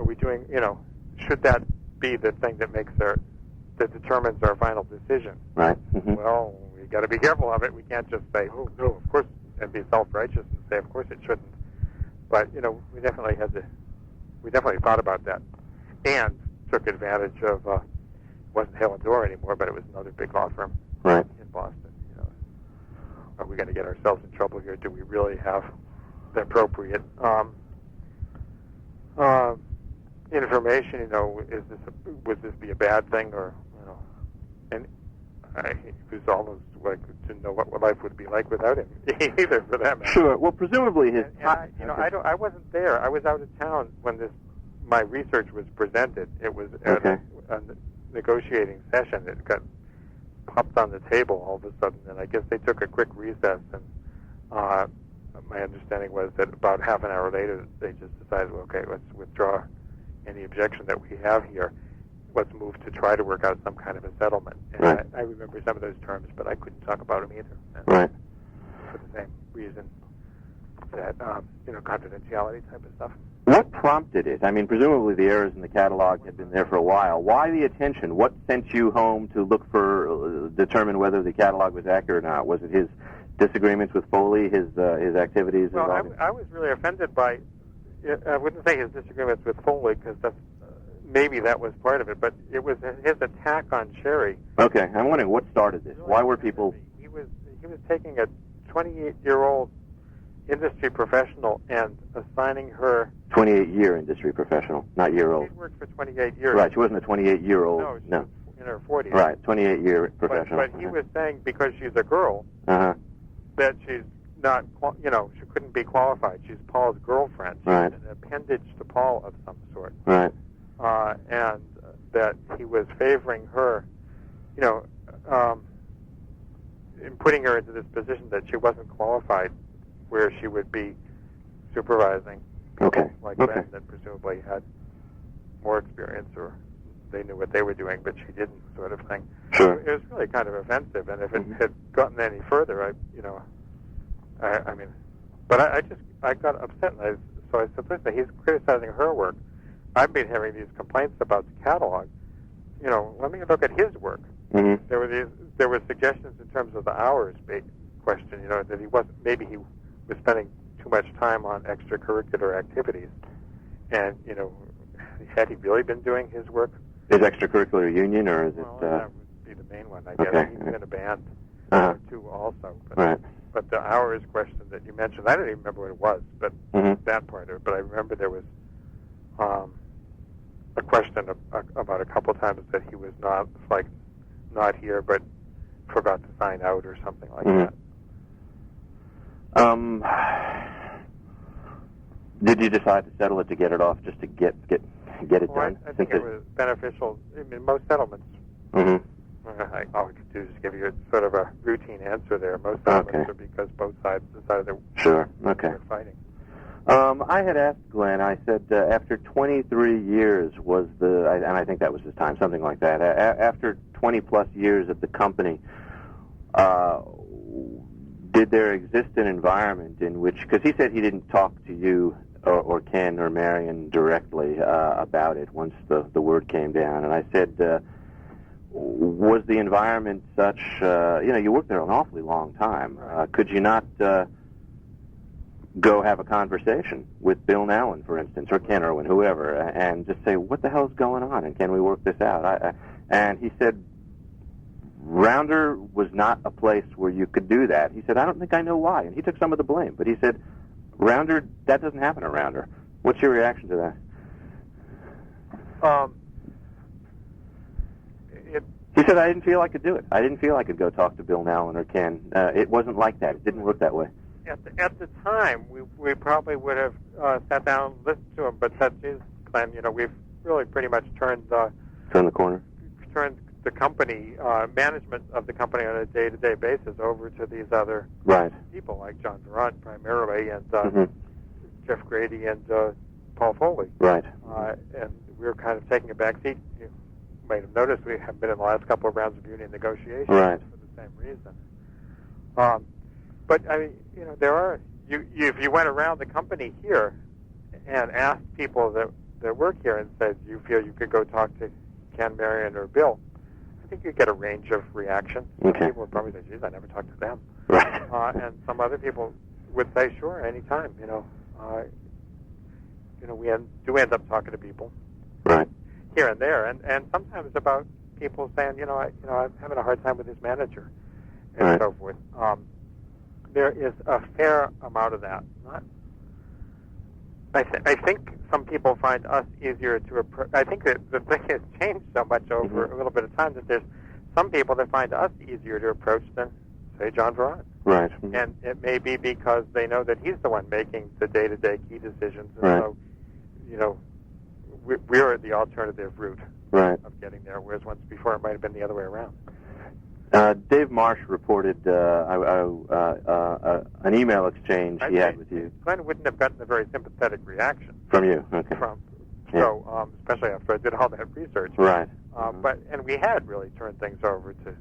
are we doing, should that be the thing that that determines our final decision? Right. Well, we got to be careful of it. We can't just say, oh, no, of course, and be self-righteous and say, of course it shouldn't. But, we definitely thought about that and took advantage of, it wasn't Hale & Dorr anymore, but it was another big law firm right. in Boston. Are we going to get ourselves in trouble here? Do we really have the appropriate information? Would this be a bad thing, or And it was almost like to know what life would be like without him, either, for that matter. Sure. Well, presumably his. I wasn't there. I was out of town when my research was presented. It was at a negotiating session. It got popped on the table all of a sudden, and I guess they took a quick recess, and my understanding was that about half an hour later they just decided, well, okay, let's withdraw any objection that we have here. Let's move to try to work out some kind of a settlement. And right. I remember some of those terms, but I couldn't talk about them either. Right. For the same reason that, confidentiality type of stuff. What prompted it? I mean, presumably the errors in the catalog had been there for a while. Why the attention? What sent you home to look for, determine whether the catalog was accurate or not? Was it his disagreements with Foley, his activities? Well, I was really offended by, I wouldn't say his disagreements with Foley, because maybe that was part of it, but it was his attack on Sherry. Okay, I'm wondering what started this. Why were people... He was taking a 28-year-old industry professional and assigning her... 28-year industry professional, not year-old. She worked for 28 years. Right, she wasn't a 28-year-old. No, she was in her 40s. Right, 28-year professional. But he was saying because she's a girl, that she's not, she couldn't be qualified. She's Paul's girlfriend. She's right. an appendage to Paul of some sort. Right. And that he was favoring her, in putting her into this position that she wasn't qualified, where she would be supervising people like Ben that presumably had more experience, or they knew what they were doing, but she didn't, sort of thing. Sure. It was really kind of offensive, and if it had gotten any further, I got upset, and so I said, listen, he's criticizing her work. I've been having these complaints about the catalog. Let me look at his work. Mm-hmm. There were suggestions in terms of the hours question, that maybe he was spending too much time on extracurricular activities. And, had he really been doing his work? Is extracurricular union, or is it... that would be the main one, I guess. Okay. He's in a band, too, also. But, right. But the hours question that you mentioned, I don't even remember what it was, but that part of it. But I remember there was a question about a couple times that he was not here, but forgot to sign out or something like that. Did you decide to settle it to get it off, just to get it done? I think it was beneficial. Most settlements. All I could do is give you sort of a routine answer there. Most settlements are because both sides decided they were fighting. I had asked Glenn, I said, after 23 years and I think that was his time, something like that. After 20-plus years at the company, did there exist an environment in which, because he said he didn't talk to you or Ken or Marion directly about it once the word came down, and I said, was the environment such, you worked there an awfully long time, could you not go have a conversation with Bill Nowlin, for instance, or Ken Irwin, whoever, and just say, what the hell's going on, and can we work this out? And he said, Rounder was not a place where you could do that. He said, I don't think I know why, and he took some of the blame, but he said, Rounder, that doesn't happen at Rounder. What's your reaction to that? He said, I didn't feel I could do it. I didn't feel I could go talk to Bill Nowlin or Ken. It wasn't like that. It didn't work that way. At the time, we probably would have sat down and listened to him, but that is, Glenn, we've really pretty much turned the corner. Turned the company, management of the company on a day-to-day basis over to these other people, like John Durant primarily, and Jeff Grady and Paul Foley. Right. And we were kind of taking a back seat. You might have noticed we have been in the last couple of rounds of union negotiations for the same reason. But I mean, there are if you went around the company here and asked people that work here and said, "You feel you could go talk to Ken, Marion, or Bill?" I think you get a range of reaction. Okay. Some people would probably say, "Geez, I never talked to them." Right. And some other people would say, "Sure, anytime." We do end up talking to people, right, here and there, and sometimes about people saying, I'm having a hard time with his manager, and right. so forth. There is a fair amount of that. I think some people find us easier to approach. I think that the thing has changed so much over a little bit of time that there's some people that find us easier to approach than, say, John Varan. Right. And it may be because they know that he's the one making the day-to-day key decisions, and right. so, we're the alternative route right. of getting there, whereas once before it might have been the other way around. Dave Marsh reported an email exchange he had with you. Glenn wouldn't have gotten a very sympathetic reaction from you. Okay. So, especially after I did all that research. Right. And we had really turned things over to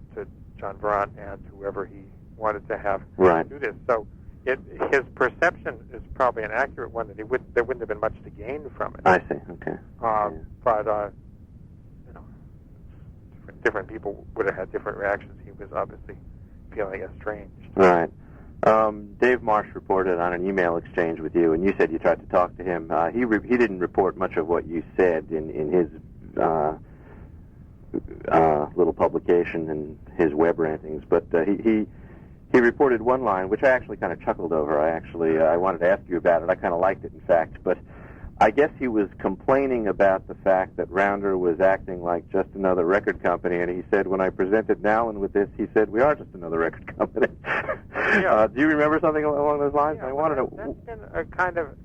John Varan and whoever he wanted to have do this. So his perception is probably an accurate one that there wouldn't have been much to gain from it. I see. Okay. But different people would have had different reactions. He was obviously feeling estranged. Right. Dave Marsh reported on an email exchange with you, and you said you tried to talk to him. He didn't report much of what you said in his little publication and his web rantings, but he reported one line, which I actually kind of chuckled over. I wanted to ask you about it. I kind of liked it, in fact, but I guess he was complaining about the fact that Rounder was acting like just another record company, and he said, when I presented Nowlin with this, he said, we are just another record company. Yeah. Do you remember something along those lines? Yeah, I wanted to... That's been a kind of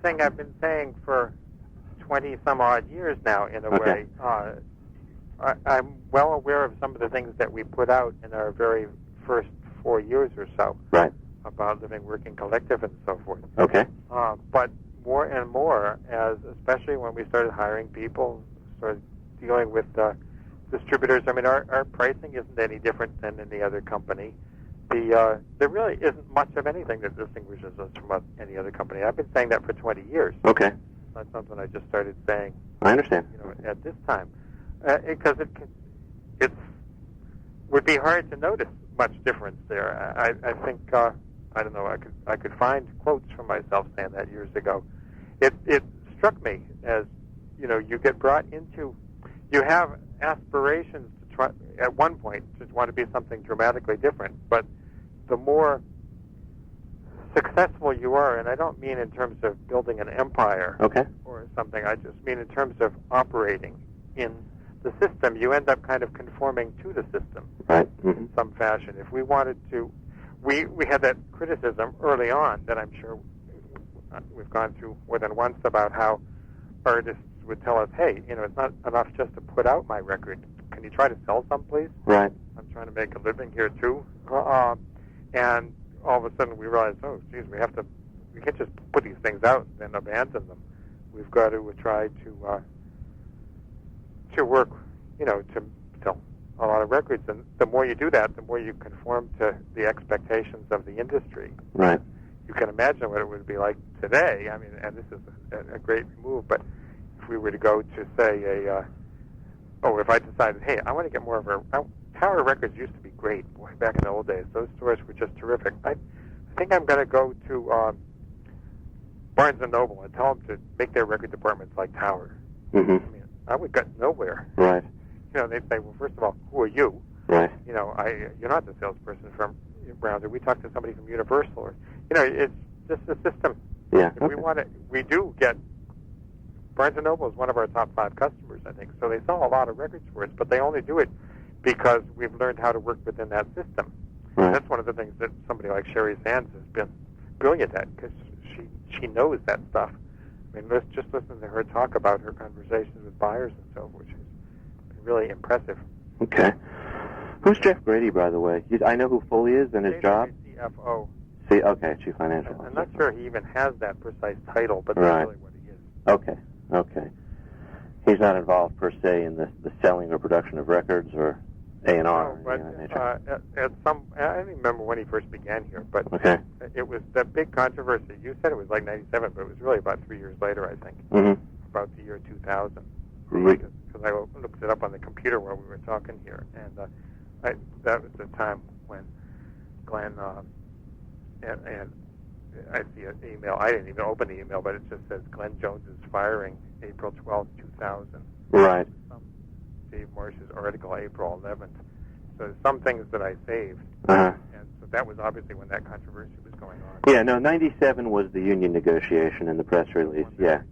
thing I've been saying for 20-some-odd years now, in a way. I'm well aware of some of the things that we put out in our very first 4 years or so. Right. About living, working collective and so forth. Okay. But more and more, especially when we started hiring people, started dealing with distributors. I mean, our pricing isn't any different than any other company. There really isn't much of anything that distinguishes us from any other company. I've been saying that for 20 years. Okay. It's not something I just started saying. I understand. At this time, because it would be hard to notice much difference there. I think. I don't know. I could find quotes from myself saying that years ago. It struck me as, you get brought into, you have aspirations to try at one point to want to be something dramatically different, but the more successful you are, and I don't mean in terms of building an empire or something. I just mean in terms of operating in the system. You end up kind of conforming to the system in some fashion. If we wanted to. We had that criticism early on that I'm sure we've gone through more than once about how artists would tell us, hey, it's not enough just to put out my record. Can you try to sell some, please? Right. I'm trying to make a living here, too. And all of a sudden we realize, oh, geez, we can't just put these things out and then abandon them. We've got to try to work, to sell a lot of records, and the more you do that, the more you conform to the expectations of the industry. Right. You can imagine what it would be like today. I mean, and this is a great move, but if we were to go to, say, if I decided, hey, I want to get more of Tower Records used to be great, boy, back in the old days. Those stores were just terrific. I think I'm going to go to Barnes & Noble and tell them to make their record departments like Tower. Mm-hmm. I mean, I would get nowhere. Right. They'd say, well, first of all, who are you? Right. You're not the salesperson from Browns. We talked to somebody from Universal. Or, it's just a system. Yeah. If we do get, Barnes & Noble is one of our top 5 customers, I think. So they sell a lot of records for us, but they only do it because we've learned how to work within that system. Right. That's one of the things that somebody like Sherry Sands has been brilliant at, because she knows that stuff. I mean, just listen to her talk about her conversations with buyers and so forth. Really impressive. Okay. Who's Jeff Grady, by the way? I know who Foley is and his job. CFO. Okay, Chief Financial Officer. I'm not sure he even has that precise title, but that's really what he is. Okay. He's not involved per se in the selling or production of records or A&R. No, but at some, I don't remember when he first began here, but it was that big controversy. You said it was like 97, but it was really about 3 years later, I think. Mm-hmm. about the year 2000. Right. Because I looked it up on the computer while we were talking here, and that was the time when Glenn and I see an email. I didn't even open the email, but it just says Glenn Jones is firing April 12th, 2000. Right. Dave Marsh's article, April 11th. So some things that I saved. Uh-huh. And so that was obviously when that controversy was going on. Yeah, no, 97 was the union negotiation in the press release, yeah.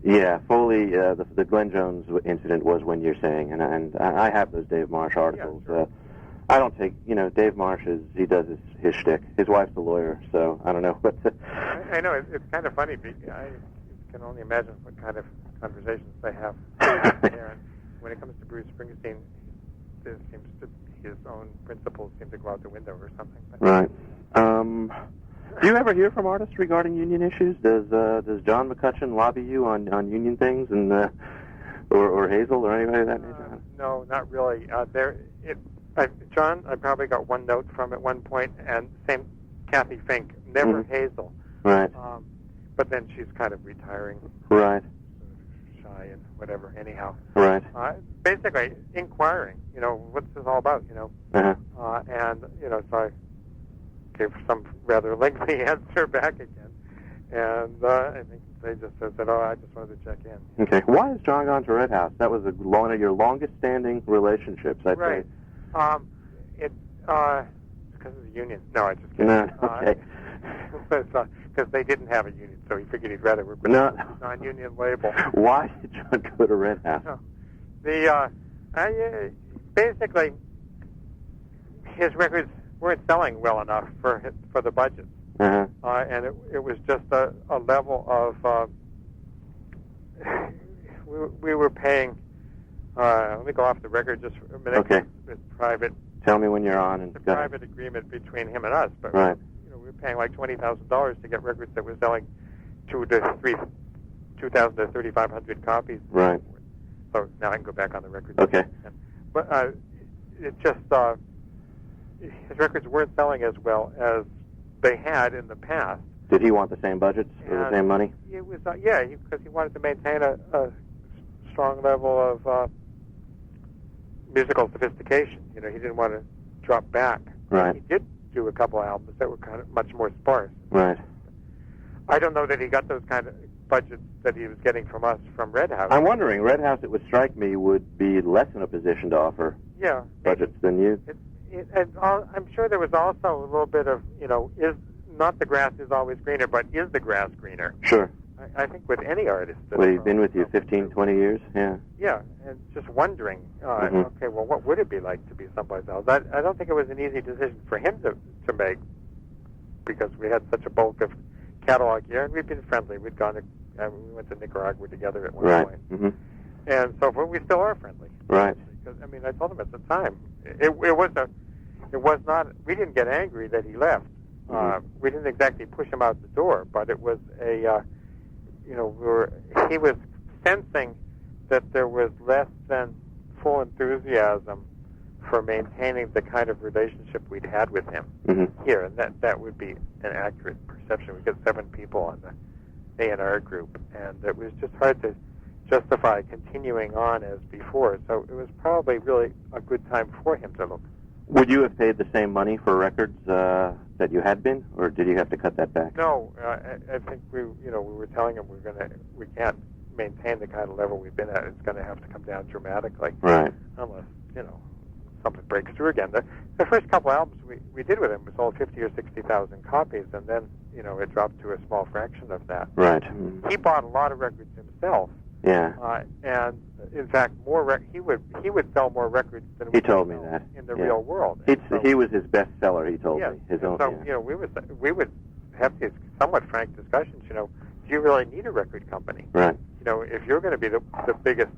Yeah, Foley, the Glenn Jones incident was when you're saying, and I have those Dave Marsh articles. Yeah, sure. I don't take, Dave Marsh he does his shtick. His wife's a lawyer, so I don't know. But I know, it's kind of funny. I can only imagine what kind of conversations they have there. And when it comes to Bruce Springsteen, there seems to his own principles seem to go out the window or something. But, right. Do you ever hear from artists regarding union issues? Does John McCutcheon lobby you on union things, and or Hazel or anybody of that nature? No, not really. John, I probably got one note from at one point, and same Kathy Fink, never Hazel. Right. But then she's kind of retiring. Right. Shy and whatever. Anyhow. Right. Basically inquiring. What's this all about? Uh-huh. And so I gave some rather lengthy answer back again, and I think they just said, I just wanted to check in. Okay. Why has John gone to Red House? That was one of your longest-standing relationships, I'd say. It's because of the union. No, I just kidding. No, okay. Because they didn't have a union, so he figured he'd rather work with a non-union label. Why did John go to Red House? Basically, his records weren't selling well enough for the budget. Uh-huh. And it was just a level of we were paying. Let me go off the record just for a minute. Okay. It's private. Tell me when you're on. And it's a private agreement between him and us, but right. We were paying like $20,000 to get records that were selling 2,000 to 3,500 copies. Right. So now I can go back on the record. Okay. But it just his records weren't selling as well as they had in the past. Did he want the same budgets or the same money? It was because he wanted to maintain a strong level of musical sophistication. He didn't want to drop back. Right. He did do a couple albums that were kind of much more sparse. Right. I don't know that he got those kind of budgets that he was getting from us from Red House. I'm wondering, Red House, it would strike me, would be less in a position to offer budgets than you. I'm sure there was also a little bit of, is not the grass is always greener, but is the grass greener? Sure. I think with any artist. Well, he's been with you 15, 20 years? Yeah. Yeah, and just wondering, okay, well, what would it be like to be someplace else? I don't think it was an easy decision for him to make, because we had such a bulk of catalog here, and we've been friendly. We went to Nicaragua together at one point. Mm-hmm. And so forth. We still are friendly. Right. Because, I told him at the time, it was not, we didn't get angry that he left. We didn't exactly push him out the door, but it was he was sensing that there was less than full enthusiasm for maintaining the kind of relationship we'd had with him here, and that would be an accurate perception. We got 7 people on the A&R group, and it was just hard to justify continuing on as before, so it was probably really a good time for him to look. Would you have paid the same money for records that you had been, or did you have to cut that back? No, I think we were telling him we can't maintain the kind of level we've been at. It's going to have to come down dramatically, right? Unless something breaks through again. The first couple albums we did with him was sold 50 or 60,000 copies, and then it dropped to a small fraction of that. Right. He bought a lot of records himself. Yeah. And in fact, he would sell more records than he told me that in the real world. He was his best seller. He told me his own. So we would have these somewhat frank discussions. Do you really need a record company? Right. If you're going to be the biggest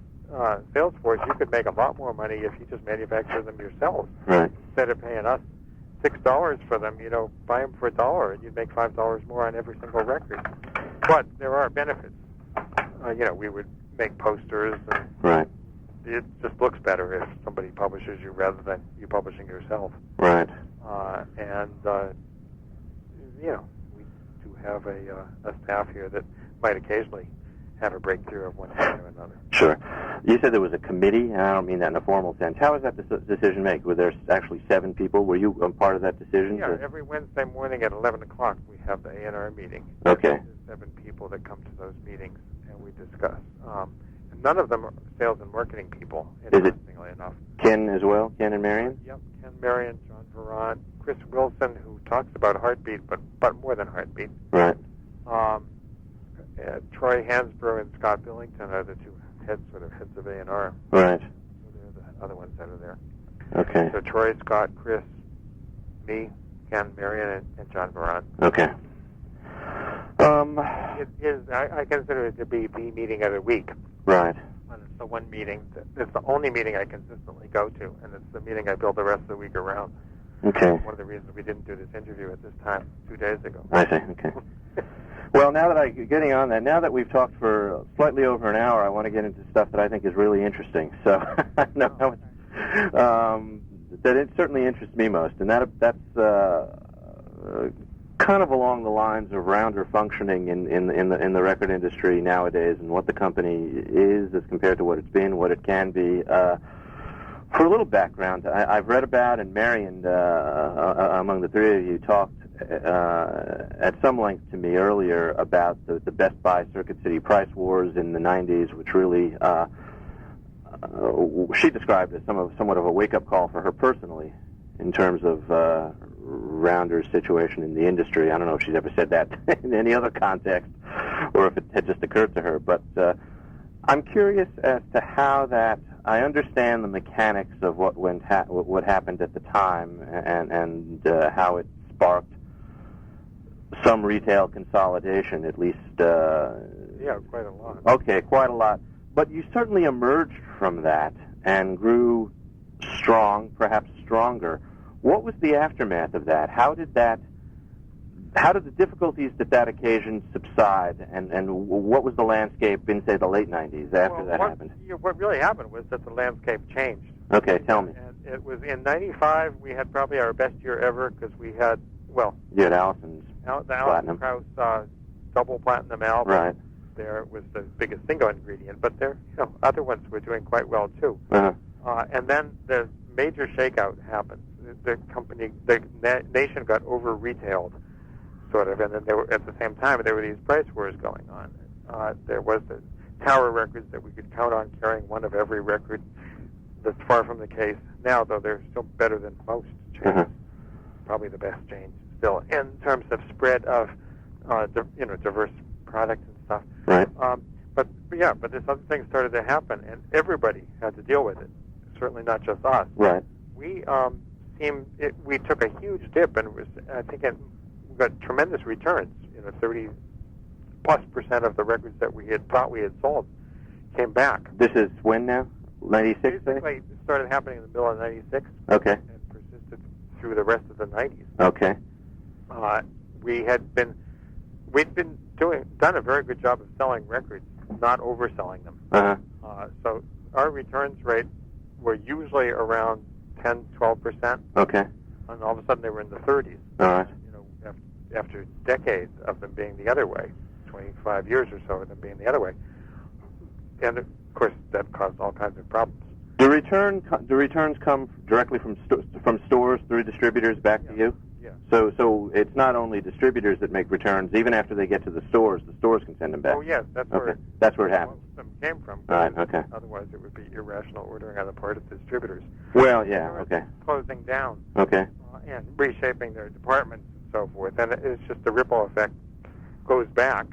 sales force, you could make a lot more money if you just manufacture them yourselves. Right. Instead of paying us $6 for them, buy them for $1, and you'd make $5 more on every single record. But there are benefits. We would make posters, and right. It just looks better if somebody publishes you rather than you publishing yourself. Right. We do have a staff here that might occasionally have a breakthrough of one kind or another. Sure. You said there was a committee, and I don't mean that in a formal sense. How was that decision made? Were there actually 7 people? Were you a part of that decision? Yeah, every Wednesday morning at 11 o'clock we have the A&R meeting. Okay. There's 7 people that come to those meetings, and we discuss. And none of them are sales and marketing people, interestingly enough. Ken as well? Ken and Marion? Yep, Ken, Marion, John Veron, Chris Wilson, who talks about Heartbeat, but more than Heartbeat. Right. Troy Hansbrough and Scott Billington are the 2 heads of A&R. Right. So they're the other ones that are there. Okay. So Troy, Scott, Chris, me, Ken, Marion, and John Veron. Okay. I consider it to be the meeting of the week. Right. And it's the one meeting, it's the only meeting I consistently go to, and it's the meeting I build the rest of the week around. Okay. One of the reasons we didn't do this interview at this time 2 days ago. I see. Okay. Well, now that we've talked for slightly over an hour, I want to get into stuff that I think is really interesting. So, that it certainly interests me most, and that's kind of along the lines of Rounder functioning in the record industry nowadays, and what the company is as compared to what it's been, what it can be. For a little background, I've read about, and Marion, among the 3 of you, talked at some length to me earlier about the Best Buy Circuit City price wars in the 90s, which really she described as somewhat of a wake-up call for her personally in terms of Rounder's situation in the industry. I don't know if she's ever said that in any other context or if it had just occurred to her, but I'm curious as to how that. I understand the mechanics of what happened at the time and how it sparked some retail consolidation, at least. Yeah, quite a lot. Okay, quite a lot. But you certainly emerged from that and grew strong, perhaps stronger. What was the aftermath of that? How did the difficulties at that occasion subside, and what was the landscape in, say, the late 90s after that happened? What really happened was that the landscape changed. Okay, tell me. And it was in 95, we had probably our best year ever because we had, you had Allison's Platinum. Krauss double platinum album. Right. There was the biggest single ingredient, but there, other ones were doing quite well too. Uh-huh. And then the major shakeout happened. The nation got over-retailed, sort of, and then at the same time there were these price wars going on. There was the Tower Records that we could count on carrying one of every record. That's far from the case now, though they're still better than most chains. Uh-huh. Probably the best chain still in terms of spread of diverse product and stuff. Right. But this other thing started to happen, and everybody had to deal with it. Certainly not just us. Right. We we took a huge dip, and we got tremendous returns. 30+% of the records that we had thought we had sold came back. This is when now? 96? Basically, it started happening in the middle of 96. Okay. And persisted through the rest of the 90s. Okay. We'd done a very good job of selling records, not overselling them. Uh-huh. So our returns rate were usually around 10-12%. Okay. And all of a sudden they were in the 30s. All right. After decades of them being the other way, 25 years or so of them being the other way. And of course that caused all kinds of problems. Do returns come directly from stores through distributors back to you? Yeah. So it's not only distributors that make returns. Even after they get to the stores can send them back. Oh yes, that's where it happens. Most of them came from. Right. Okay. Otherwise, it would be irrational ordering on the part of distributors. Well, yeah. Okay. Closing down. Okay. And reshaping their departments and so forth, and it's just the ripple effect goes back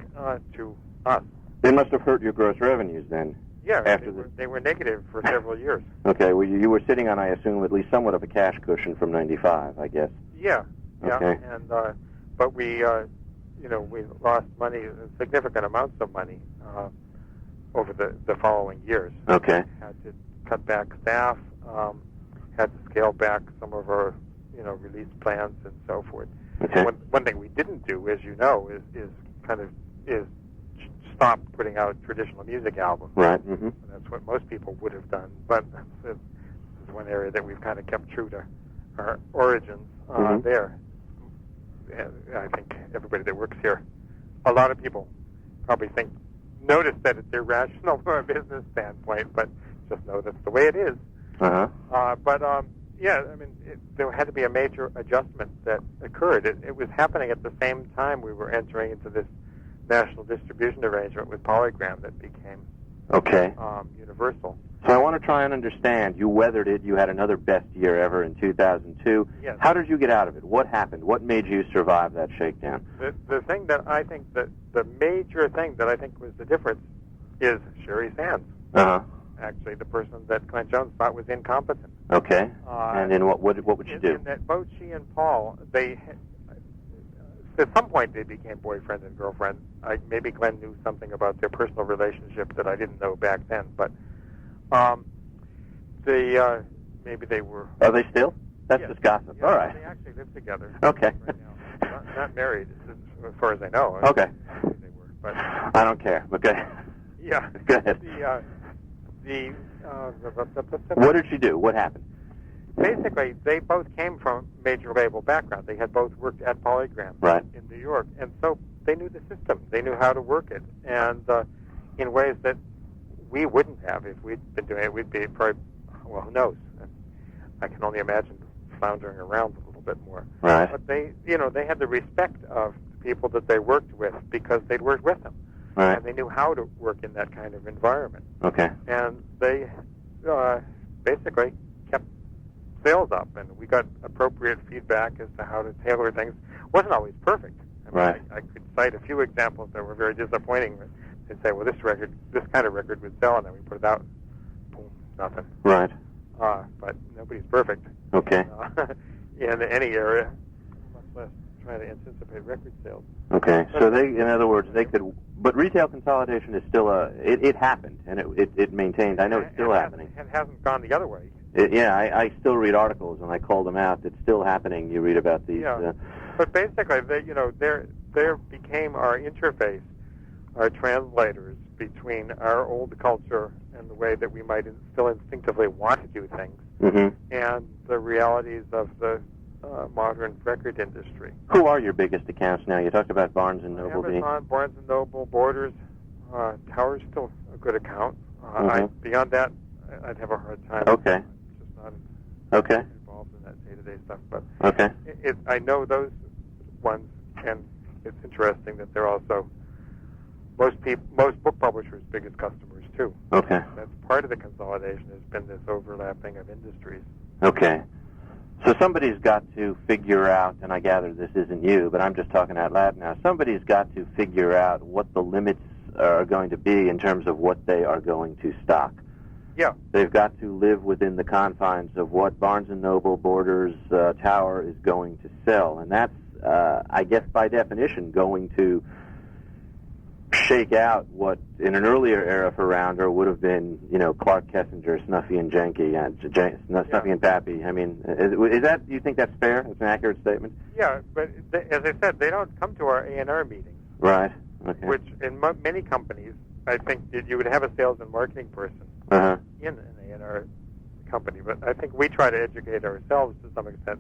to us. They must have hurt your gross revenues then. Yeah, they were negative for several years. Okay, well, you were sitting on, I assume, at least somewhat of a cash cushion from 95, I guess. Yeah. Okay. And but we lost money, significant amounts of money, over the following years. Okay. Had to cut back staff, had to scale back some of our, release plans and so forth. Okay. One thing we didn't do, as you know, is stop putting out traditional music albums. Right. Mm-hmm. That's what most people would have done, but this is one area that we've kind of kept true to our origins there. And I think everybody that works here, a lot of people probably think notice that it's irrational from a business standpoint, but just know that's the way it is. Yeah, I mean, there had to be a major adjustment that occurred. It was happening at the same time we were entering into this national distribution arrangement with Polygram that became universal. So I want to try and understand. You weathered it. You had another best year ever in 2002. Yes. How did you get out of it? What happened? What made you survive that shakedown? The thing that I think that the major thing that I think was the difference is Sherry Sands. Actually, the person that Clint Jones thought was incompetent. Okay. And then what would she do? In that both she and Paul, at some point they became boyfriend and girlfriend. Maybe Glenn knew something about their personal relationship that I didn't know back then, but maybe they were. Are they still? That's just gossip. Yeah, all right. They actually live together. Okay. Right now. Not married, as far as I know. Okay. They were, but I don't care. Okay. Yeah. Go ahead. What did she do? What happened? Basically, they both came from major label background. They had both worked at Polygram in New York, and so they knew the system. They knew how to work it, and in ways that we wouldn't have if we'd been doing it. We'd be probably, well, who knows? I can only imagine floundering around a little bit more. Right. But they had the respect of the people that they worked with because they'd worked with them. Right. And they knew how to work in that kind of environment. Okay. And they basically kept sales up, and we got appropriate feedback as to how to tailor things. It wasn't always perfect. I mean, I could cite a few examples that were very disappointing. They'd say, well, this kind of record would sell, and then we put it out, boom, nothing. Right. But nobody's perfect. Okay. In any area, much less trying to anticipate record sales. Okay. So they, in other words, they could. But retail consolidation is still it happened, and it maintained. I know it's still happening. It hasn't gone the other way. I still read articles, and I call them out. It's still happening. You read about these. Yeah. But basically, there became our interface, our translators between our old culture and the way that we might still instinctively want to do things, and the realities of the modern record industry. Who are your biggest accounts now? You talked about Barnes & Noble. Amazon, Barnes & Noble, Borders, Tower's still a good account. Beyond that, I'd have a hard time. Okay. I'm just not involved in that day-to-day stuff. But I know those ones, and it's interesting that they're also most book publishers' biggest customers too. Okay. That's part of the consolidation. Has been this overlapping of industries. Okay. So somebody's got to figure out, and I gather this isn't you, but I'm just talking out loud now, somebody's got to figure out what the limits are going to be in terms of what they are going to stock. Yeah. They've got to live within the confines of what Barnes & Noble, Borders, Tower is going to sell. And that's, I guess by definition, going to shake out what in an earlier era for Rounder would have been, Clark Kessinger, Snuffy and Janky, Snuffy and Pappy. I mean, is that? Do you think that's fair? It's an accurate statement. Yeah, but as I said, they don't come to our A&R meetings. Right. Okay. Which in many companies, I think that you would have a sales and marketing person in an A&R company. But I think we try to educate ourselves to some extent.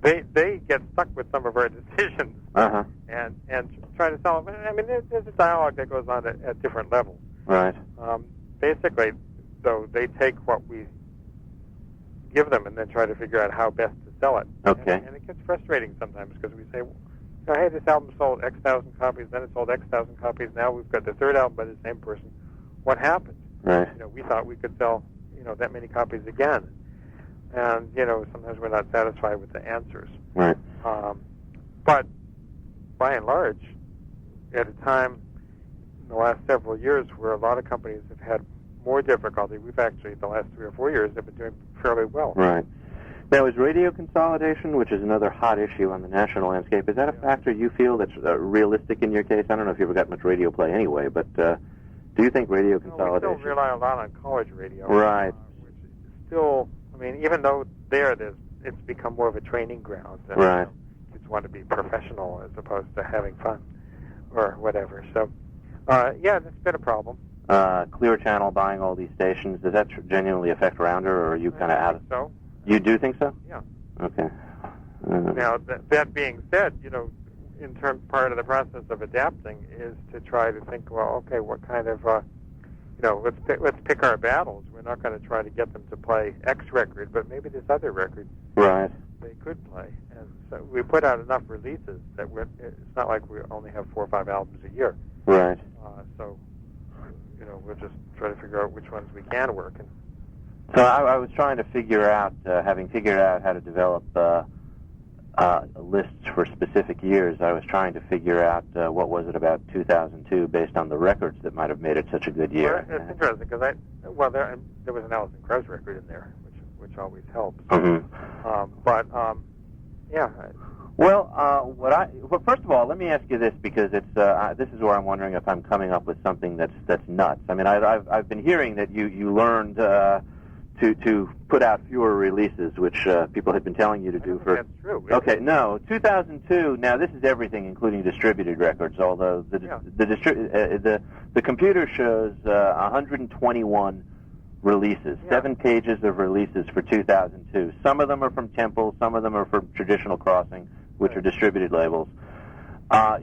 They get stuck with some of our decisions and try to sell them. I mean, there's a dialogue that goes on at different levels. Right. Basically, though, they take what we give them and then try to figure out how best to sell it. Okay. And it gets frustrating sometimes because we say, hey, this album sold X thousand copies, then it sold X thousand copies. Now we've got the third album by the same person. What happened? Right. We thought we could sell, that many copies again. And, sometimes we're not satisfied with the answers. Right. But by and large, at a time in the last several years where a lot of companies have had more difficulty, we've actually, the last 3 or 4 years, have been doing fairly well. Right. Now, is radio consolidation, which is another hot issue on the national landscape, is that a factor you feel that's realistic in your case? I don't know if you ever got much radio play anyway, but do you think radio consolidation... We still rely a lot on college radio. Right. Which is still... even though it's become more of a training ground. Right. Kids want to be professional as opposed to having fun or whatever. So, that's been a problem. Clear Channel buying all these stations, does that genuinely affect Rounder, or are you kind of out of... So. You do think so? Yeah. Okay. Now, that being said, part of the process of adapting is to try to think, well, okay, what kind of, let's pick our battles. We're not going to try to get them to play X record, but maybe this other record right. they could play. And so we put out enough releases that it's not like we only have 4 or 5 albums a year. Right. So, we'll just try to figure out which ones we can work. And so I was trying to figure out, having figured out how to develop lists for specific years, I was trying to figure out what was it about 2002 based on the records that might have made it such a good year. Well, it's interesting because there was an Alison Krauss record in there, which always helps. Mm-hmm. Yeah. Well, first of all, let me ask you this, because it's this is where I'm wondering if I'm coming up with something that's nuts. I mean, I've been hearing that you learned to put out fewer releases, which people had been telling you to do for. That's true. Okay, no, 2002. Now this is everything, including distributed records. Although the computer shows 121 releases, 7 pages of releases for 2002. Some of them are from Temple, some of them are from Traditional Crossing, which are distributed labels.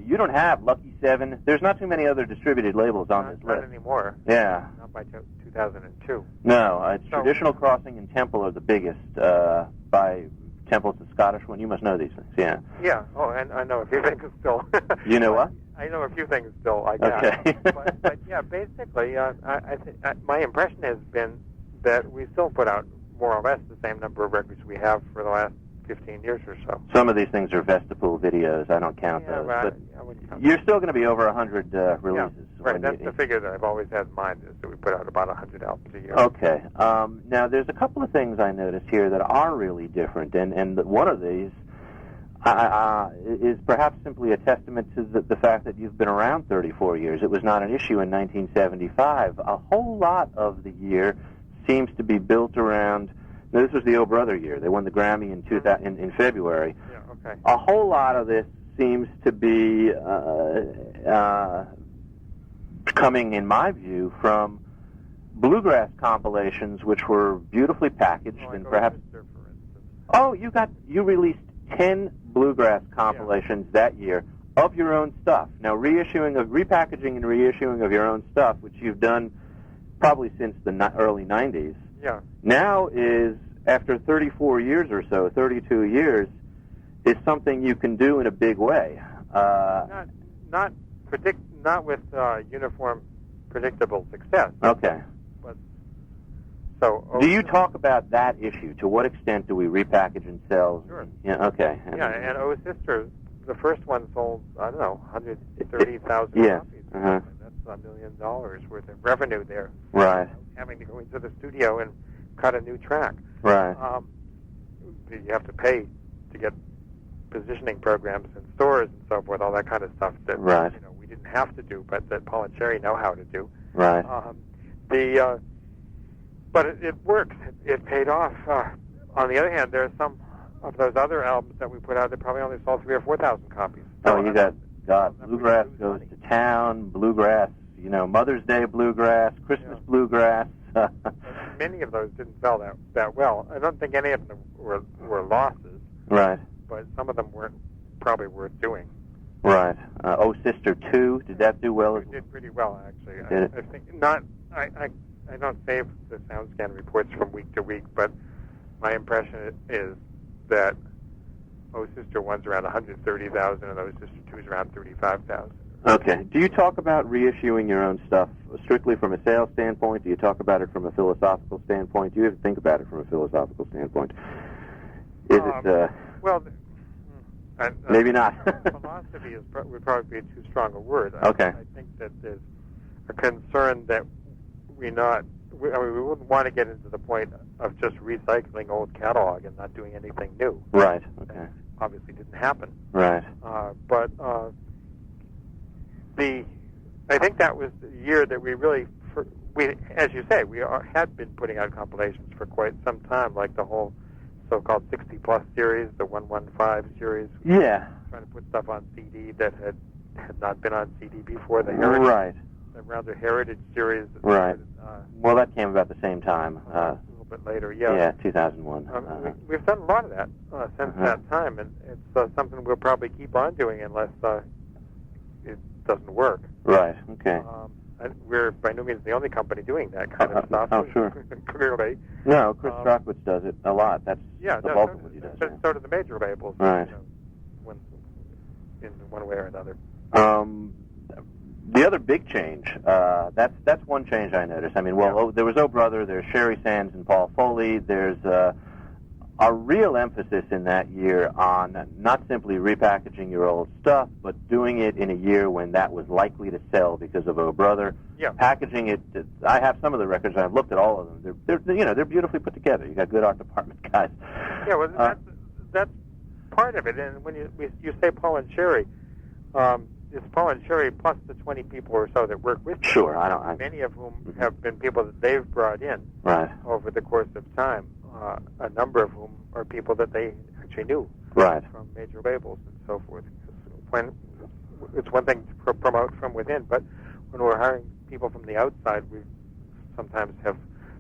You don't have Lucky 7. There's not too many other distributed labels on this list. Not anymore. Yeah. Not by 2002. No, Traditional Crossing and Temple are the biggest. By Temple's the Scottish one. You must know these things. Yeah. Yeah. Oh, and I know a few things still. You know what? I know a few things still. I guess. Okay. but yeah, basically, my impression has been that we still put out more or less the same number of records we have for the last 15 years or so. Some of these things are Vestipool videos. I don't count those. But but I wouldn't count you're still going to be over 100 releases. Yeah, right. That's the figure that I've always had in mind, is that we put out about 100 albums a year. Okay. Now, there's a couple of things I noticed here that are really different, and one of these is perhaps simply a testament to the fact that you've been around 34 years. It was not an issue in 1975. A whole lot of the year seems to be built around. Now, this was the Oh Brother year. They won the Grammy in February. Yeah, okay. A whole lot of this seems to be coming, in my view, from bluegrass compilations, which were beautifully packaged and perhaps. Sister, for instance. Oh, you released 10 bluegrass compilations that year of your own stuff. Now, repackaging and reissuing of your own stuff, which you've done probably since the early 90s. Yeah. Now is, after 34 years or so, 32 years, is something you can do in a big way. Not with uniform, predictable success. Okay. Do you talk about that issue? To what extent do we repackage and sell? Sure. Yeah. Okay. Yeah, and Oh Sister, the first one sold, I don't know, 130,000 yes. copies. Uh-huh. That's $1 million worth of revenue there. Right. Having to go into the studio and cut a new track. Right. You have to pay to get positioning programs in stores and so forth, all that kind of stuff that right. We didn't have to do, but that Paul and Sherry know how to do. Right. But it works. It paid off. On the other hand, there are some of those other albums that we put out that probably only sold 3,000 or 4,000 copies. Oh, you got Bluegrass Goes to Town, Bluegrass, Mother's Day Bluegrass, Christmas Bluegrass. Many of those didn't sell that well. I don't think any of them were losses. Right. But some of them weren't probably worth doing. Right. Oh Sister 2, did that do well? It did pretty well, actually. Did it? I think not. I don't save the SoundScan reports from week to week, but my impression is that Oh Sister 1's around 130,000 and Oh Sister 2's around 35,000. Okay. Do you talk about reissuing your own stuff strictly from a sales standpoint? Do you talk about it from a philosophical standpoint? Do you even think about it from a philosophical standpoint? Is it... Well... maybe not. Philosophy would probably be too strong a word. Okay. I think that there's a concern that we wouldn't want to get into the point of just recycling old catalog and not doing anything new. Right. Okay. That obviously didn't happen. Right. But I think that was the year that we really, as you say, had been putting out compilations for quite some time, like the whole so-called 60-plus series, the 115 series. Yeah. Trying to put stuff on CD that had not been on CD before. The Heritage. Right. The rather Heritage series. Right. Well, that came about the same time. A little bit later. Yeah. Yeah, 2001. We've done a lot of that since that time, and it's something we'll probably keep on doing unless it doesn't work. Right. Okay. We're by no means the only company doing that kind of stuff. Oh, sure. Clearly. No, Chris Strockwitz does it a lot. That's the bulk of what he does. So do the major labels. Right. In one way or another. The other big change, that's one change I noticed. I mean, there was Oh Brother, there's Sherry Sands and Paul Foley. There's a real emphasis in that year on not simply repackaging your old stuff, but doing it in a year when that was likely to sell because of Oh Brother. Yeah. Packaging it. I have some of the records. I've looked at all of them. They're beautifully put together. You got good art department guys. Yeah, well, that's part of it. And when you say Paul and Sherry, it's Paul and Sherry plus the 20 people or so that work with you. Sure, many of whom have been people that they've brought in over the course of time. A number of whom are people that they actually knew from major labels and so forth. When it's one thing to promote from within, but when we're hiring people from the outside, we sometimes have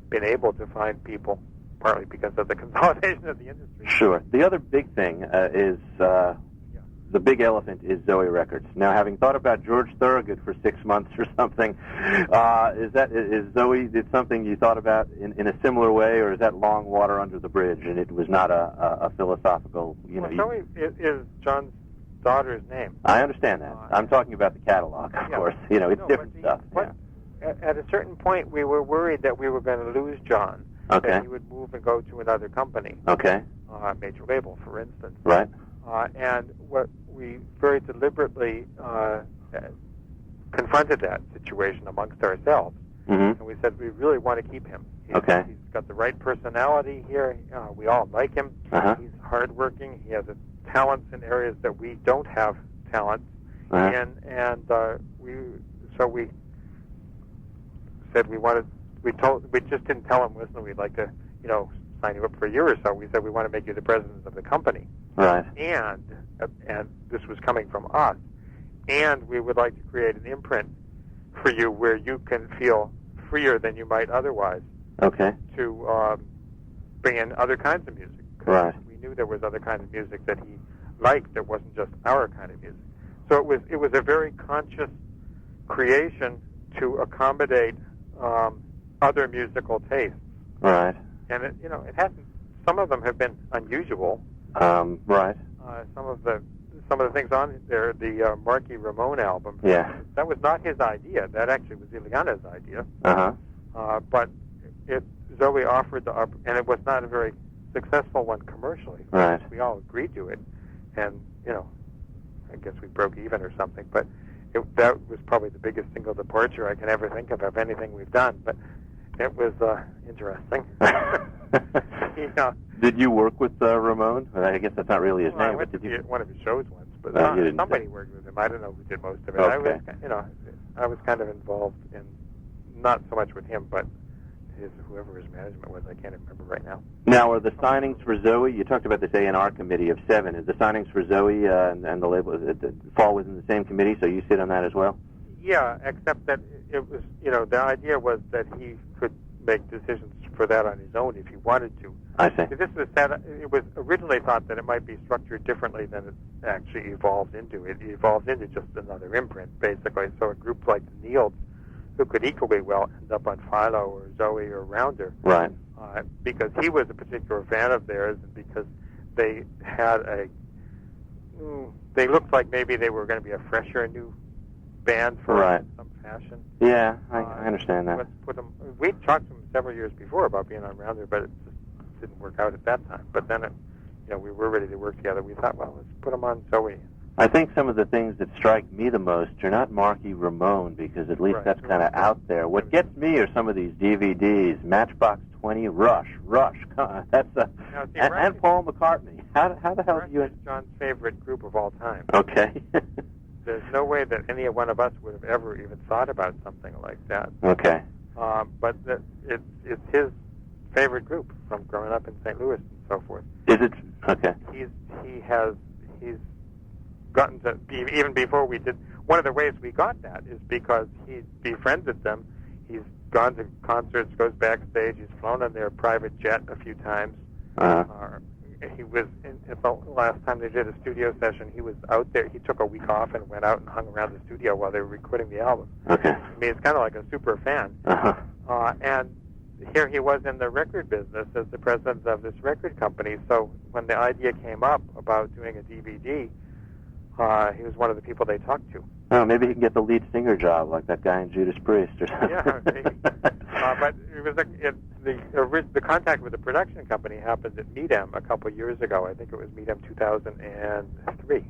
been able to find people partly because of the consolidation of the industry. Sure. The other big thing is the big elephant is Zoe Records. Now, having thought about George Thorogood for 6 months or something, is Zoe something you thought about in a similar way, or is that long water under the bridge and it was not a philosophical? Zoe is John's daughter's name. I understand that. I'm talking about the catalog, of course. It's different stuff. At a certain point, we were worried that we were going to lose John. Okay. That he would move and go to another company. Okay. Major label, for instance. Right. And what we very deliberately confronted that situation amongst ourselves. Mm-hmm. And we said we really want to keep him. He's got the right personality here. We all like him. He's hardworking. He has talents in areas that we don't have talents. And we said we just didn't tell him, listen, we'd like to, sign you up for a year or so. We said we want to make you the president of the company. Right. And this was coming from us. And we would like to create an imprint for you where you can feel freer than you might otherwise. Okay. To bring in other kinds of music. Right. We knew there was other kinds of music that he liked that wasn't just our kind of music. So it was a very conscious creation to accommodate other musical tastes. Right. And it hasn't. Some of them have been unusual. Right. Some of the things on there, the Marky Ramone album. Yeah. That was not his idea. That actually was Ileana's idea. But Zoe offered and it was not a very successful one commercially. Right. We all agreed to it, and I guess we broke even or something. But that was probably the biggest single departure I can ever think of anything we've done. But it was interesting. Did you work with Ramone? I guess that's not really his name. I went to one of his shows once, but somebody worked with him. I don't know who did most of it. Okay. I was kind of involved in, not so much with him, but whoever his management was. I can't remember right now. Now, are the signings for Zoe? You talked about this A&R committee of 7. Is the signings for Zoe and the label fall within the same committee? So you sit on that as well? Yeah, except that it was, the idea was that he could make decisions for that on his own if he wanted to. I see. It was originally thought that it might be structured differently than it actually evolved into. It evolved into just another imprint, basically. So a group like the Neils, who could equally well end up on Philo or Zoe or Rounder, right? Because he was a particular fan of theirs, and because they had they looked like maybe they were going to be a fresher new band for some fashion. Yeah, I understand that. Let's put them. We talked to them several years before about being on Rounder, but it just didn't work out at that time. But then, we were ready to work together. We thought, well, let's put them on Zoe. I think some of the things that strike me the most are not Marky Ramone, because at least that's kind of out there. What gets me are some of these DVDs, Matchbox 20, Rush. That's and Paul McCartney. How the hell do you? Rush is John's favorite group of all time. Okay. There's no way that any one of us would have ever even thought about something like that. Okay. But it's his favorite group from growing up in St. Louis and so forth. Is it? Okay. He's gotten to, even before we did, one of the ways we got that is because he befriended them He's gone to concerts, goes backstage. He's flown on their private jet a few times. He was the last time they did a studio session. He was out there. He took a week off and went out and hung around the studio while they were recording the album. Okay. I mean, it's kind of like a super fan. And here he was in the record business as the president of this record company. So when the idea came up about doing a DVD, he was one of the people they talked to. Oh, maybe he can get the lead singer job like that guy in Judas Priest or something. Yeah, maybe. But it was the contact with the production company happened at Meet-Em a couple years ago. I think it was Meet-Em 2003.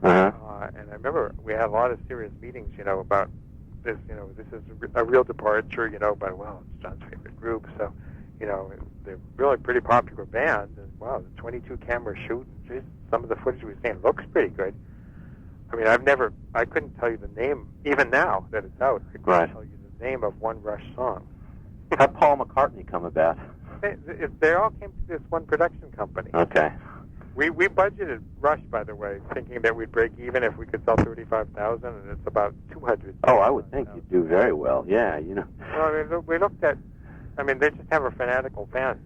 And I remember we had a lot of serious meetings, about this. This is a real departure, but well, it's John's favorite group, so they're really pretty popular band. And wow, the 22 camera shoot. Geez, some of the footage we've seen looks pretty good. I mean, I couldn't tell you the name, even now that it's out, I couldn't tell you the name of one Rush song. How'd Paul McCartney come about? They all came to this one production company. Okay. We budgeted Rush, by the way, thinking that we'd break even if we could sell 35,000, and it's about 200. Oh, I would think you'd do very well, yeah, Well, I mean, we looked at, they just have a fanatical fan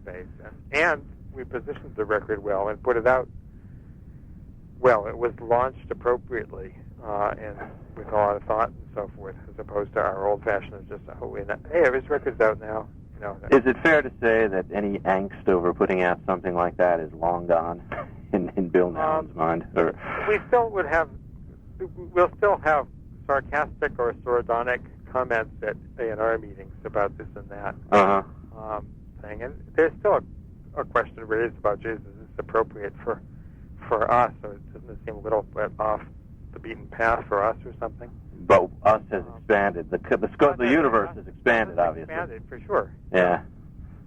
base, and we positioned the record well and put it out. Well, it was launched appropriately and with a lot of thought and so forth, as opposed to our old-fashioned just, hey, this record's out now. Is it fair to say that any angst over putting out something like that is long gone in Bill Nowlin's mind? Or we'll still have sarcastic or sardonic comments at A&R meetings about this and that thing, and there's still a question raised about, is this appropriate for us, or doesn't it seem a little bit off the beaten path for us or something? But us has expanded. The scope, the universe has expanded, obviously. Expanded, for sure. Yeah.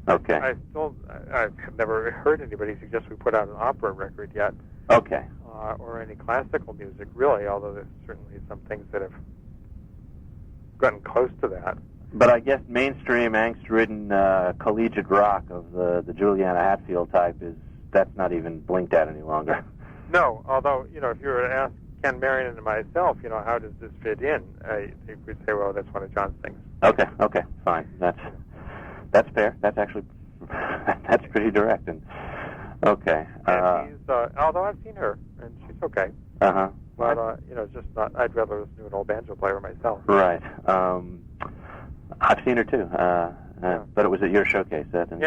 Okay. I've never heard anybody suggest we put out an opera record yet. Okay. Or any classical music, really, although there's certainly some things that have gotten close to that. But I guess mainstream, angst-ridden collegiate rock of the Juliana Hatfield type that's not even blinked at any longer. No, although, if you were to ask Ken Marion and myself, how does this fit in? I think we'd say, well, that's one of John's things. Okay, fine. That's fair. That's actually that's pretty direct. And okay. And he's, although I've seen her and she's okay. But just not. I'd rather listen to an old banjo player myself. Right. I've seen her too. But it was at your showcase. Okay.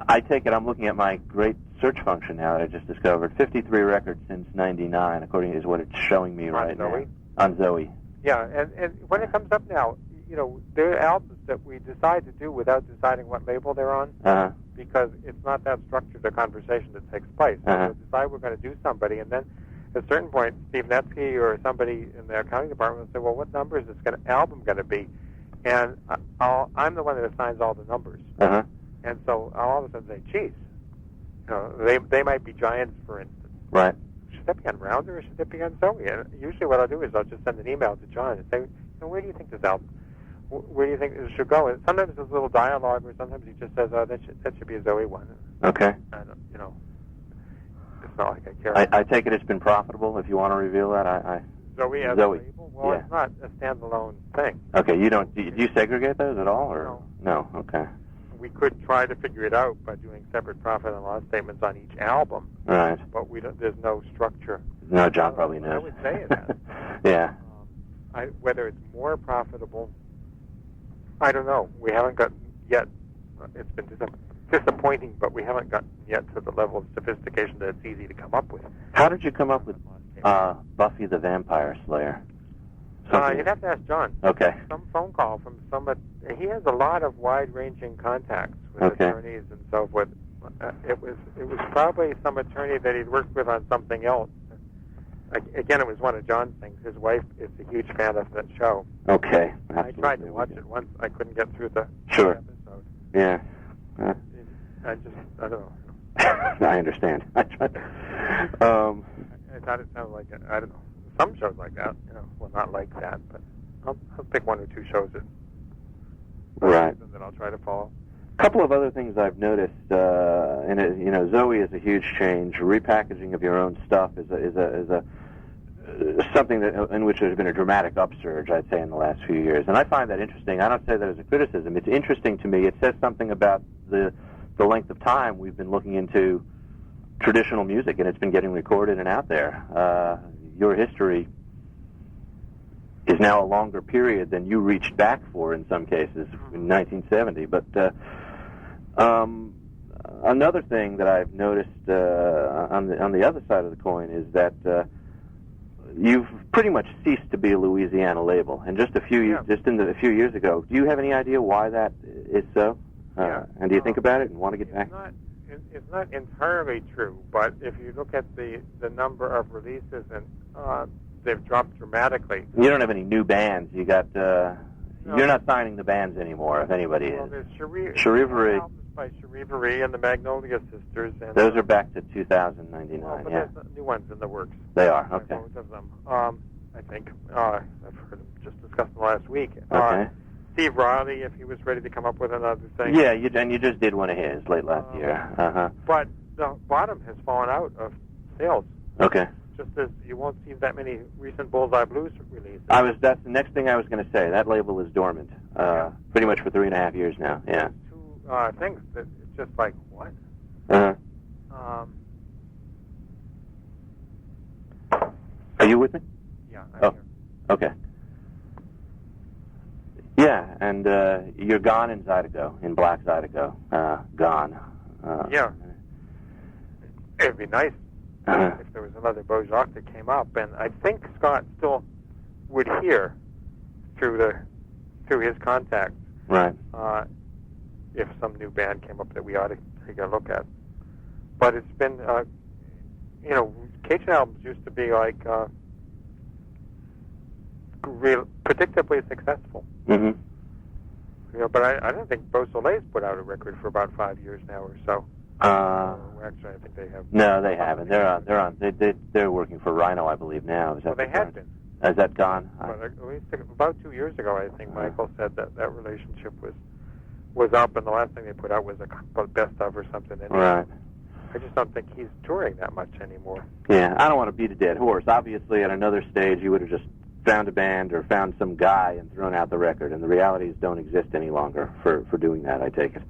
I take it I'm looking at my great search function now that I just discovered. 53 records since '99, according to what it's showing me right now. On Zoe. Yeah, and when it comes up now, there are albums that we decide to do without deciding what label they're on, because it's not that structured a conversation that takes place. So we decide we're going to do somebody, and then at a certain point, Steve Netsky or somebody in the accounting department will say, well, what number is this album going to be? And I'm the one that assigns all the numbers. And so I'll all of a sudden say, geez, they might be Giants, for instance. Right. Should that be on Rounder or should that be on Zoe? And usually what I'll do is I'll just send an email to John and say, where do you think this album, where do you think it should go? And sometimes there's a little dialogue, or sometimes he just says, that should be a Zoe one. Okay. And, it's not like I care. I take it it's been profitable, if you want to reveal that. Zoe as a label? Well, it's not a standalone thing. Okay, do you segregate those at all? Or? No, okay. We could try to figure it out by doing separate profit and loss statements on each album. Right. But there's no structure. No, John probably knows. I would say that. Yeah. Whether it's more profitable, I don't know. We haven't gotten yet. It's been disappointing, but we haven't gotten yet to the level of sophistication that it's easy to come up with. How did you come up with Buffy the Vampire Slayer? You'd have to ask John. Okay. Some phone call from someone. He has a lot of wide-ranging contacts with attorneys and so forth. It was probably some attorney that he'd worked with on something else. Again, it was one of John's things. His wife is a huge fan of that show. Okay. I tried to watch it once. I couldn't get through the episode. Yeah. I don't know. I understand. I tried. I thought it sounded like I don't know. Some shows like that, well, not like that, but I'll pick one or two shows that I'll try to follow. A couple of other things I've noticed, Zoe is a huge change. Repackaging of your own stuff is a something in which there's been a dramatic upsurge, I'd say, in the last few years. And I find that interesting. I don't say that as a criticism. It's interesting to me. It says something about the length of time we've been looking into traditional music, and it's been getting recorded and out there. Your history is now a longer period than you reached back for in some cases in 1970. But another thing that I've noticed on the other side of the coin is that you've pretty much ceased to be a Louisiana label, and just a few years ago. Do you have any idea why that is so? And do you think about it and want to get back? It's not entirely true, but if you look at the number of releases, and they've dropped dramatically. You don't have any new bands. You got. You're not signing the bands anymore, if anybody is. There's Charivari. By Charivari and the Magnolia Sisters. And those are back to 2099, but yeah. There's new ones in the works. They are, okay. Both of them, I think. I've heard them just discussed them last week. Okay. Steve Riley, if he was ready to come up with another thing. Yeah, you just did one of his late last year. Uh-huh. But the bottom has fallen out of sales. Okay. Just as you won't see that many recent Bullseye Blues releases. That's the next thing I was going to say. That label is dormant, pretty much for 3.5 years now. Yeah. Two things that it's just like what? Uh-huh. Are you with me? Yeah. I'm here. Okay. Yeah, and you're gone in Zydeco, in Black Zydeco. Gone. Yeah. It'd be nice if there was another Bojack that came up, and I think Scott still would hear through his contacts. Right. If some new band came up that we ought to take a look at. But it's been, Cajun albums used to be like predictably successful. Mm-hmm. But I don't think Beau Soleil's put out a record for about 5 years now or so. Actually, I think they have. No, they haven't. They're working for Rhino, I believe now. Is that they had been. Is that gone? Well, at least about 2 years ago, I think Michael said that relationship was up, and the last thing they put out was a best of or something. And right. I just don't think he's touring that much anymore. Yeah, I don't want to beat a dead horse. Obviously, at another stage, you would have just found a band or found some guy and thrown out the record, and the realities don't exist any longer for doing that, I take it.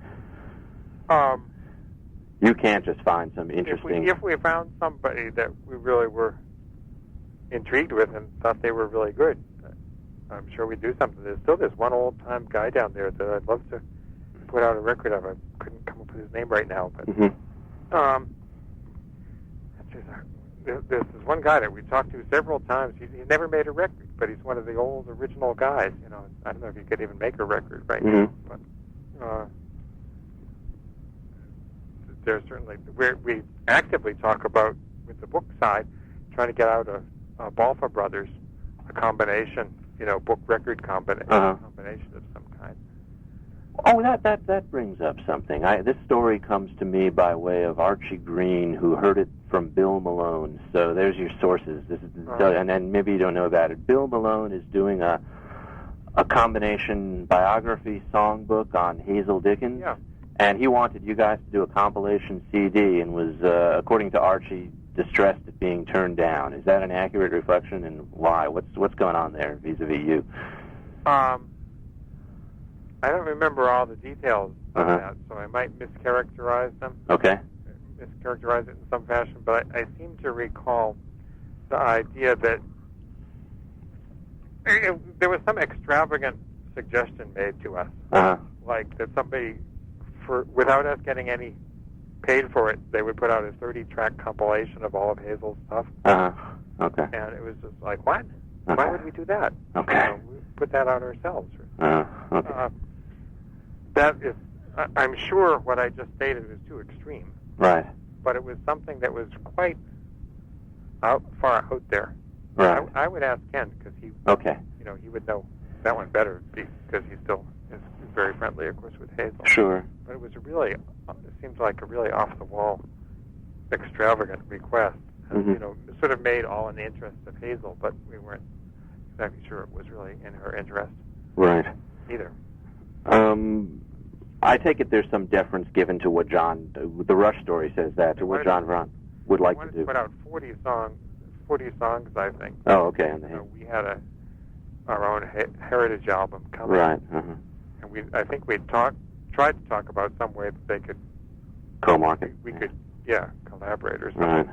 You can't just find some interesting... If we found somebody that we really were intrigued with and thought they were really good, I'm sure we'd do something. There's still this one old-time guy down there that I'd love to put out a record of. I couldn't come up with his name right now, but there's this one guy that we talked to several times. He's never made a record, but he's one of the old original guys. I don't know if he could even make a record right now, but there's certainly we actively talk about with the book side trying to get out of Balfa Brothers a combination, book record combination of some kind. Oh, that brings up something. This story comes to me by way of Archie Green, who heard it from Bill Malone. So there's your sources. This is, and then maybe you don't know about it. Bill Malone is doing a combination biography songbook on Hazel Dickens. Yeah. And he wanted you guys to do a compilation CD, and was, according to Archie, distressed at being turned down. Is that an accurate reflection, and why? What's going on there vis-a-vis you? I don't remember all the details of that, so I might mischaracterize them. Okay. Mischaracterize it in some fashion, but I seem to recall the idea that there was some extravagant suggestion made to us, like that somebody, without us getting any paid for it, they would put out a 30-track compilation of all of Hazel's stuff. Okay. And it was just like, what? Okay. Why would we do that? Okay. We put that out ourselves. Okay. That is, I'm sure what I just stated was too extreme. Right. But it was something that was quite far out there. Right. I would ask Ken, because he would know that one better, because he still is very friendly, of course, with Hazel. Sure. But it was it seems like a really off-the-wall, extravagant request. And, sort of made all in the interest of Hazel, but we weren't exactly sure it was really in her interest. Right. Either. I take it there's some deference given to what the Rush story says that, to what John Ron would like to do. Put out 40 40 songs, I think. Oh, okay. We had our own heritage album coming. Right. And I think we tried to talk about some way that they could co-market. We could, collaborate or something. Right.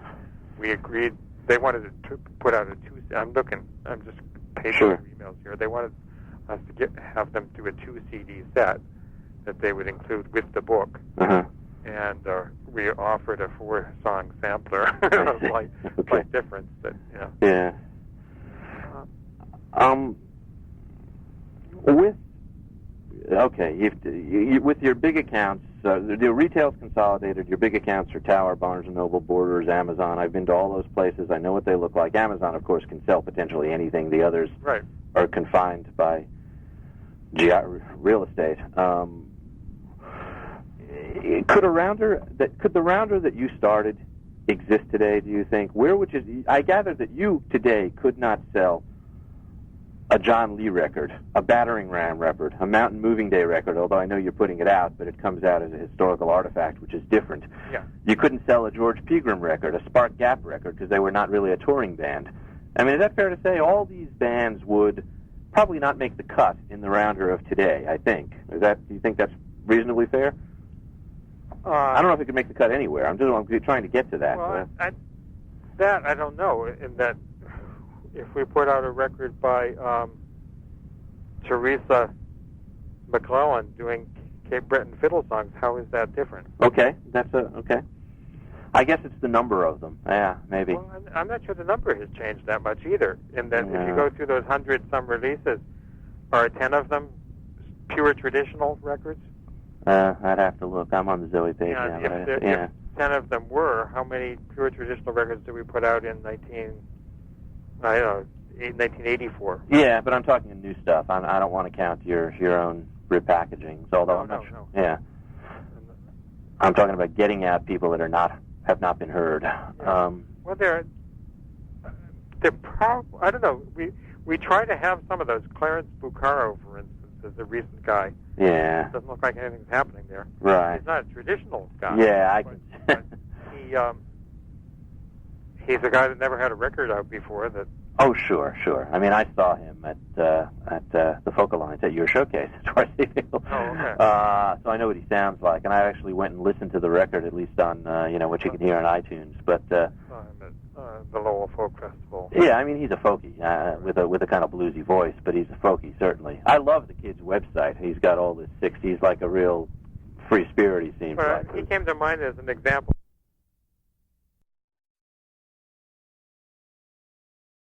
We agreed. They wanted to put out a I'm just pasting emails here. They wanted us to have them do a 2 CD set that they would include with the book. And we offered a 4-song sampler, slight difference. That Yeah. With your big accounts, the retail's consolidated. Your big accounts are Tower, Barnes & Noble, Borders, Amazon. I've been to all those places. I know what they look like. Amazon, of course, can sell potentially anything. The others are confined by real estate. Could the rounder that you started exist today, do you think? Where would you... I gather that you today could not sell a John Lee record, a Battering Ram record, a Mountain Moving Day record, although I know you're putting it out, but it comes out as a historical artifact, which is different. Yeah. You couldn't sell a George Pegram record, a Spark Gap record, because they were not really a touring band. I mean, is that fair to say? All these bands would probably not make the cut in the rounder of today, I think. Do you think that's reasonably fair? I don't know if it could make the cut anywhere. I'm trying to get to that. Well, I don't know, in that if we put out a record by Teresa McClellan doing Cape Breton fiddle songs, how is that different? Okay, okay. I guess it's the number of them. Yeah, maybe. Well, I'm not sure the number has changed that much either. In that if you go through those 100-some releases, are 10 of them pure traditional records? I'd have to look. I'm on the Zoe page now. If 10 of them were, how many pure traditional records did we put out in 1984? Yeah, but I'm talking of new stuff. I don't want to count your own repackagings, although I'm not sure. Yeah. I'm talking about getting out people that have not been heard. Yeah. Well, they're probably, I don't know. We try to have some of those. Clarence Bucaro, for instance, is a recent guy. Yeah. It doesn't look like anything's happening there. Right. He's not a traditional guy. Yeah, but he's a guy that never had a record out before. Oh, sure. I mean, I saw him at the Focal Lines at your showcase at Varsity. Oh, okay. So I know what he sounds like, and I actually went and listened to the record, at least on what you can hear on iTunes. But the Lowell Folk Festival. Yeah, I mean, he's a folkie with a kind of bluesy voice, but he's a folkie certainly. I love the kid's website. He's got all this 60s, like a real free spirit. He seems like. He came to mind as an example.